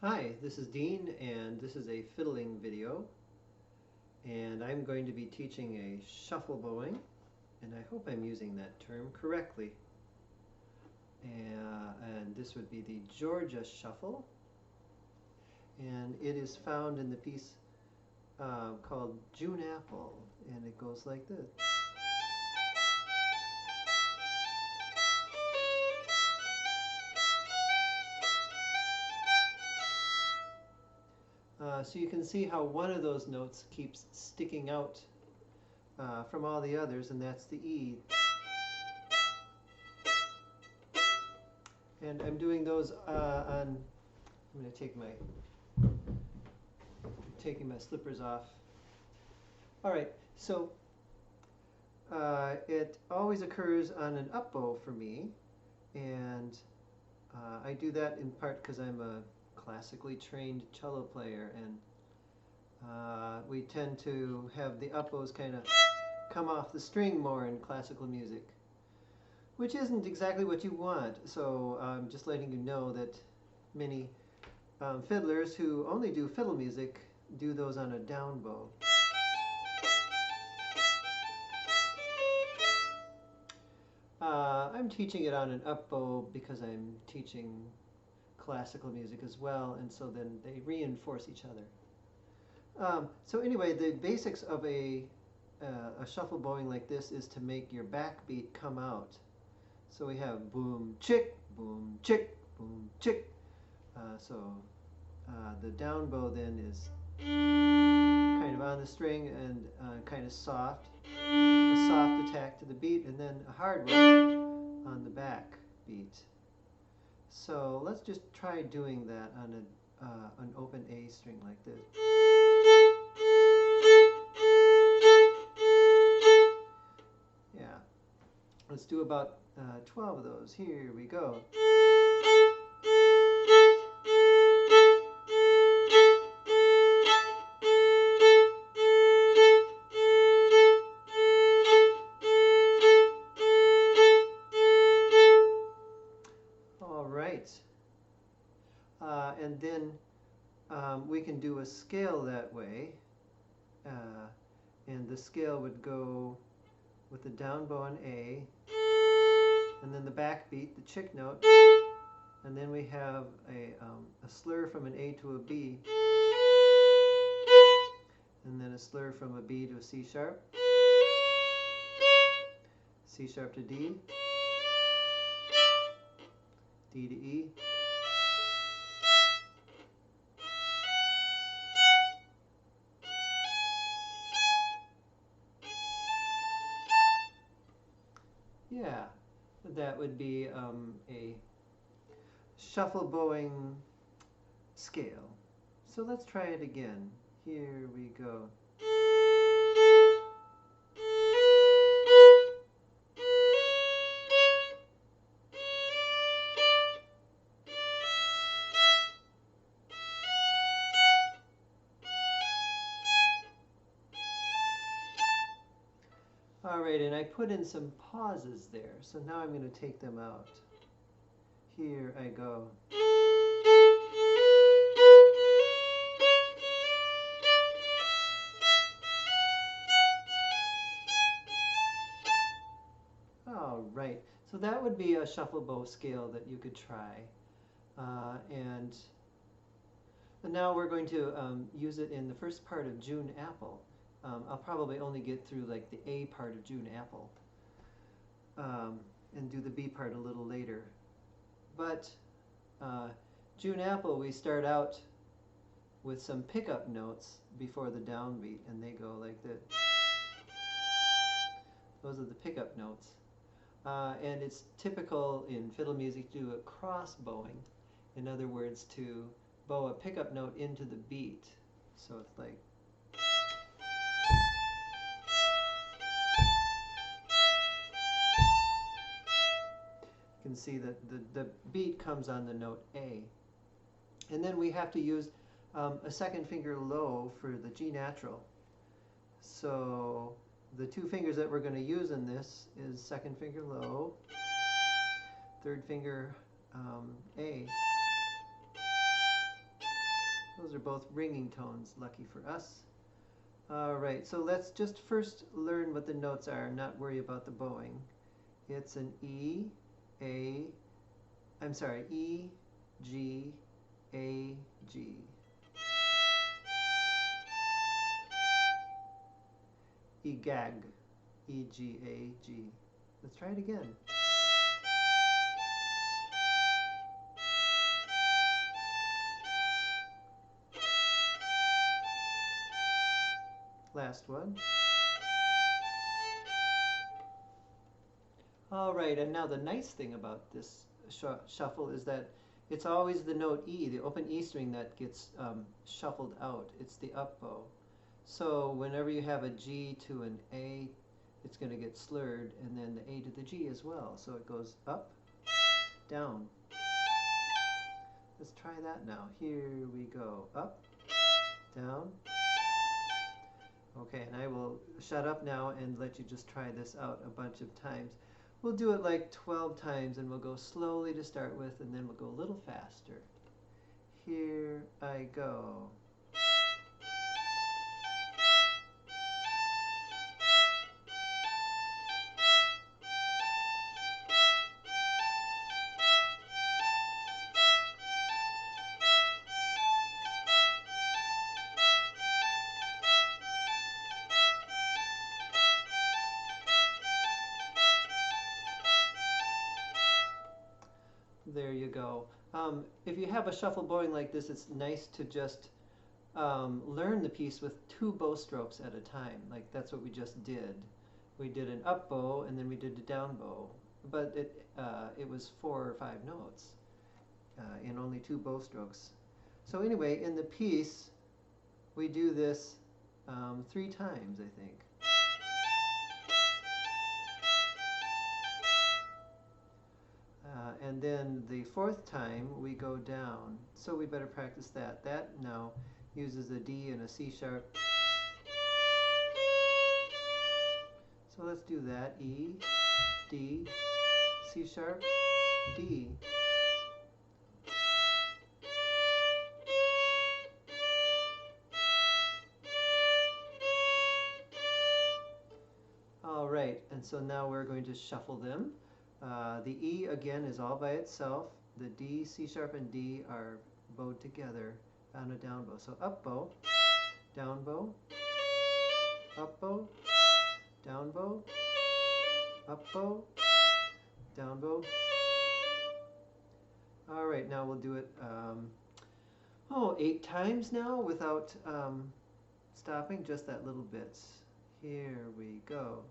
Hi, this is Dean, and this is a fiddling video, and I'm going to be teaching a shuffle bowing, and I hope I'm using that term correctly. And this would be the Georgia Shuffle, and it is found in the piece called June Apple, and it goes like this. So you can see how one of those notes keeps sticking out from all the others, and that's the E. And I'm doing those I'm going to taking my slippers off. All right, so it always occurs on an up bow for me, and I do that in part because I'm a classically trained cello player, and we tend to have the up bows kind of come off the string more in classical music, which isn't exactly what you want. So I'm just letting you know that many fiddlers who only do fiddle music do those on a down bow. I'm teaching it on an up bow because I'm teaching classical music as well, and so then they reinforce each other. So anyway, the basics of a shuffle bowing like this is to make your backbeat come out. So we have boom, chick, boom, chick, boom, chick. The down bow then is kind of on the string and kind of soft, a soft attack to the beat, and then a hard one on the back beat. So let's just try doing that on an open A string like this. Yeah, let's do about 12 of those. Here we go. And then we can do a scale that way, and the scale would go with the down bow on A, and then the backbeat, the chick note, and then we have a slur from an A to a B, and then a slur from a B to a C sharp, C sharp to D, D to E, yeah, that would be a shuffle bowing scale. So let's try it again. Here we go. All right, and I put in some pauses there, so now I'm going to take them out. Here I go. All right, so that would be a shuffle bow scale that you could try. And now we're going to use it in the first part of June Apple. I'll probably only get through like the A part of June Apple and do the B part a little later. But June Apple, we start out with some pickup notes before the downbeat, and they go like this. Those are the pickup notes. And it's typical in fiddle music to do a cross bowing. In other words, to bow a pickup note into the beat. So it's like. You can see that the beat comes on the note A. And then we have to use a second finger low for the G natural. So the two fingers that we're going to use in this is second finger low, third finger A. Those are both ringing tones, lucky for us. All right, so let's just first learn what the notes are and not worry about the bowing. It's an E, E, G, A, G. E-gag, E-G-A-G. Let's try it again. Last one. All right, and now the nice thing about this shuffle is that it's always the note E, the open E string, that gets shuffled out. It's the up bow. So whenever you have a G to an A, it's going to get slurred, and then the A to the G as well. So it goes up, down. Let's try that now. Here we go. Up, down. Okay, and I will shut up now and let you just try this out a bunch of times. We'll do it like 12 times, and we'll go slowly to start with, and then we'll go a little faster. Here I go. There you go. If you have a shuffle bowing like this, it's nice to just learn the piece with 2 bow strokes at a time. Like that's what we just did. We did an up bow and then we did a down bow, but it was 4 or 5 notes in only 2 bow strokes. So anyway, in the piece, we do this 3 times, I think. And then the 4th time we go down, so we better practice that. That now uses a D and a C sharp. So let's do that. E, D, C sharp, D. All right, and so now we're going to shuffle them. The E again is all by itself. The D, C sharp, and D are bowed together on a down bow. So up bow, down bow, up bow, down bow, up bow, down bow. All right, now we'll do it 8 times now without stopping, just that little bit. Here we go.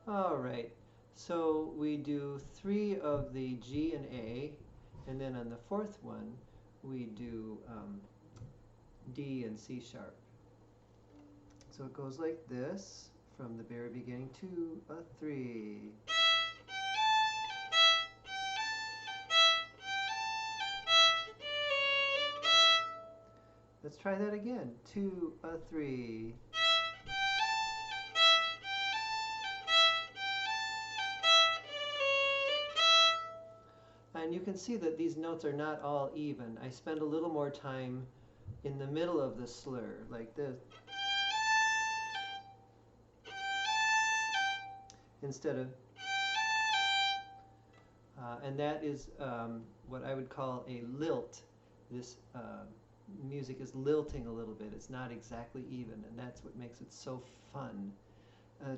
All right, so we do 3 of the G and A, and then on the 4th one, we do D and C sharp. So it goes like this from the very beginning, 2, 3. Let's try that again, 2, 3. And you can see that these notes are not all even. I spend a little more time in the middle of the slur, like this, instead of, and that is what I would call a lilt. This music is lilting a little bit. It's not exactly even, and that's what makes it so fun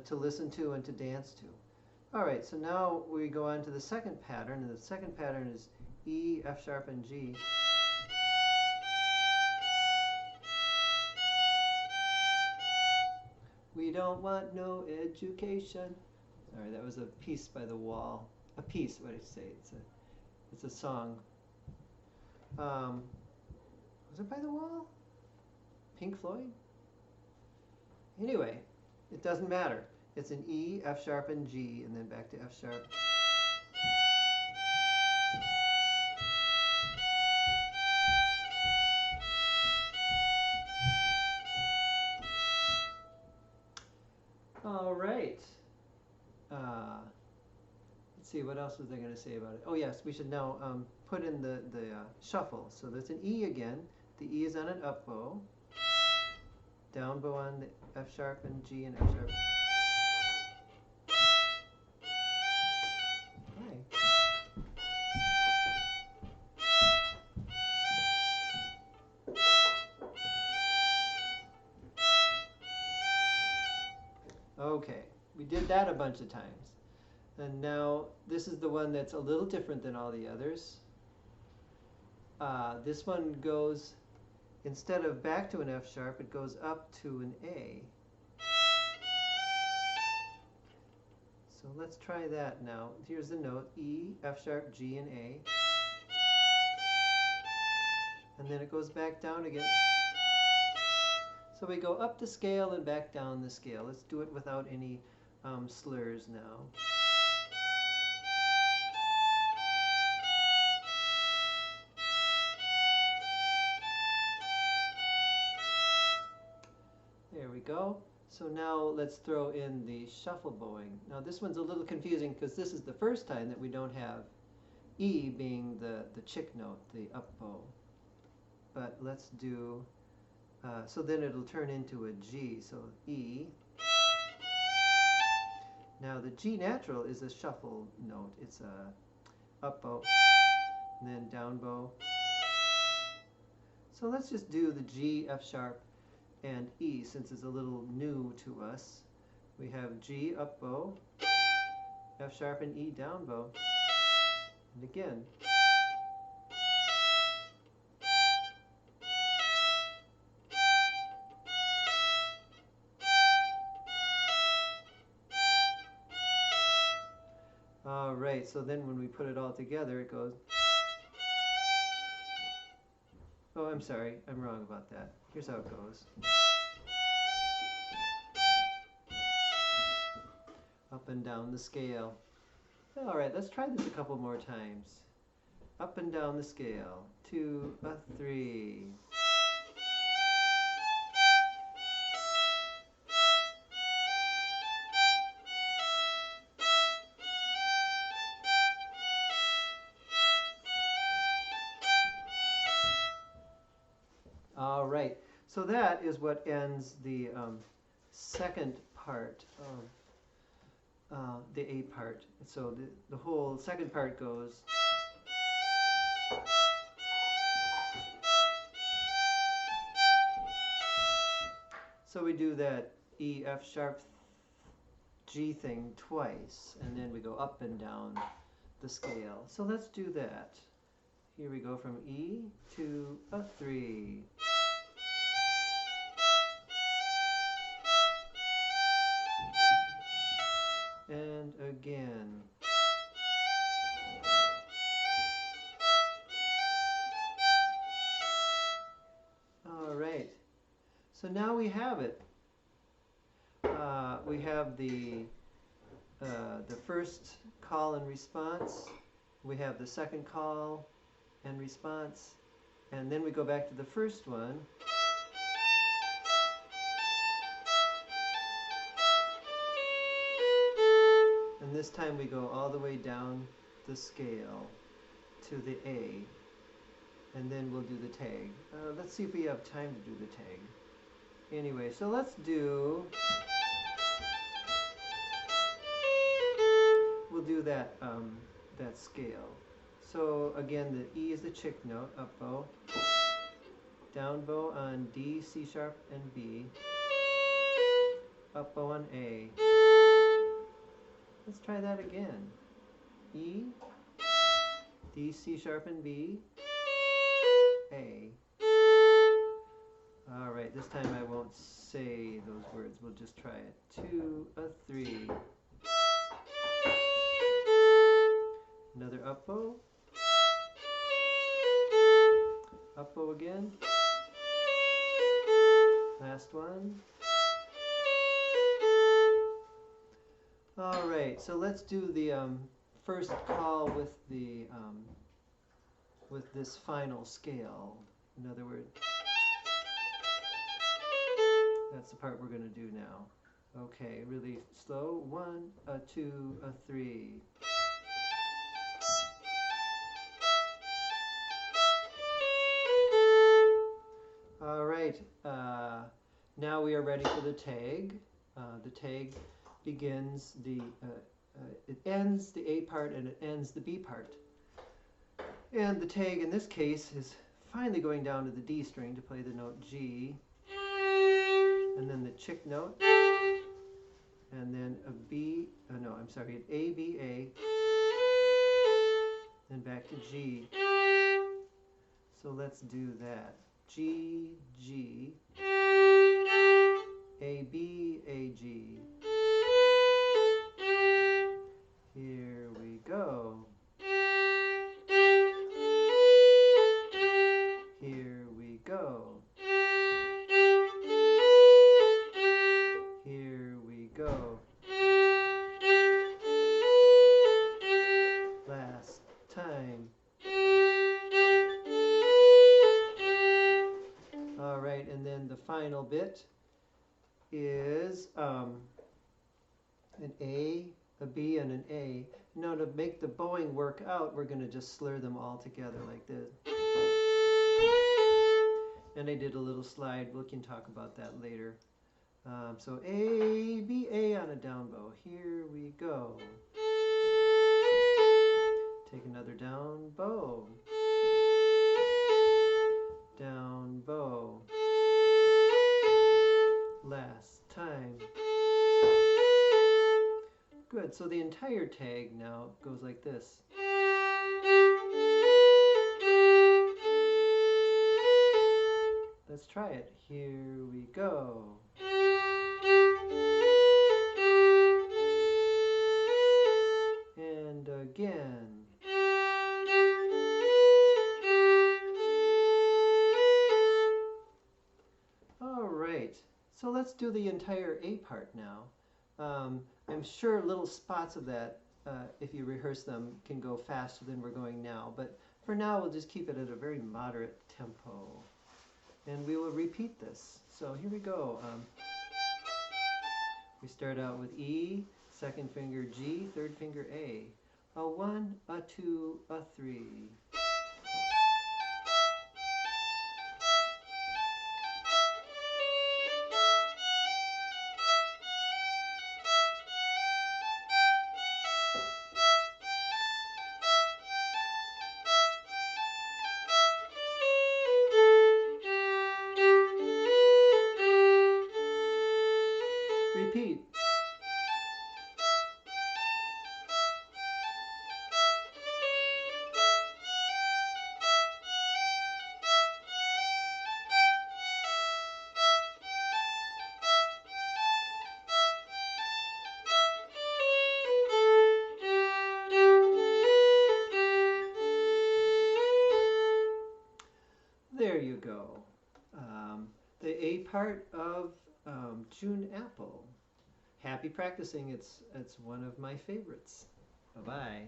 to listen to and to dance to. All right, so now we go on to the second pattern, and the second pattern is E, F sharp, and G. We don't want no education. Sorry, that was a piece by the wall. A piece, what did I say? It's a song. Was it by the wall? Pink Floyd? Anyway, it doesn't matter. It's an E, F sharp, and G, and then back to F sharp. right. Let's see, what else was I going to say about it? Oh yes, we should now put in the shuffle. So there's an E again. The E is on an up bow. Down bow on the F sharp and G and F sharp. Hi. Okay, we did that a bunch of times. And now this is the one that's a little different than all the others. This one goes, instead of back to an F sharp, it goes up to an A. So let's try that now. Here's the note, E, F sharp, G, and A. And then it goes back down again. So we go up the scale and back down the scale. Let's do it without any slurs now. There we go. So now let's throw in the shuffle bowing. Now this one's a little confusing because this is the first time that we don't have E being the chick note, the up bow. But let's do, so then it'll turn into a G. So E. Now the G natural is a shuffle note. It's a up bow, and then down bow. So let's just do the G, F sharp, and E since it's a little new to us. We have G up bow, F sharp and E down bow, and again. All right, so then when we put it all together, it goes. Oh, I'm sorry, I'm wrong about that. Here's how it goes. Up and down the scale. All right, let's try this a couple more times. Up and down the scale. 2, a 3. All right, so that is what ends the second part of the A part. So the whole second part goes. So we do that E, F sharp, G thing twice, and then we go up and down the scale. So let's do that. Here we go from E to a 3. And again. All right. So now we have it. We have the first call and response. We have the second call and response. And then we go back to the first one. And this time we go all the way down the scale to the A. And then we'll do the tag. Let's see if we have time to do the tag. Anyway, so let's do, we'll do that, that scale. So again, the E is the chick note, up bow, down bow on D, C sharp, and B, up bow on A. Let's try that again. E, D, C sharp, and B, A. All right, this time I won't say those words. We'll just try it. 2, a 3. Another up bow. Up bow again. Last one. All right, so let's do the first call with the with this final scale. In other words, that's the part we're going to do now. Okay, really slow. 1, a 2, a 3. All right, now we are ready for the tag. The tag begins it ends the A part and it ends the B part. And the tag in this case is finally going down to the D string to play the note G, and then the chick note, and then a B, no, I'm sorry, an A, B, A, then back to G. So let's do that. G, G, A, B, A, G. Here we go. Here we go. Here we go. Last time. All right, and then the final bit is an A, a B, and an A. Now to make the bowing work out, we're going to just slur them all together like this. And I did a little slide. We can talk about that later. So A, B, A on a down bow. Here we go. Take another down bow. Down bow. Last time. Good, so the entire tag now goes like this. Let's try it. Here we go. And again. All right, so let's do the entire A part now. I'm sure little spots of that, if you rehearse them, can go faster than we're going now. But for now, we'll just keep it at a very moderate tempo. And we will repeat this. So here we go. We start out with E, second finger G, third finger A. A 1, a 2, a 3. Repeat. There you go. The A part of June Apple. Happy practicing. It's one of my favorites. Bye-bye.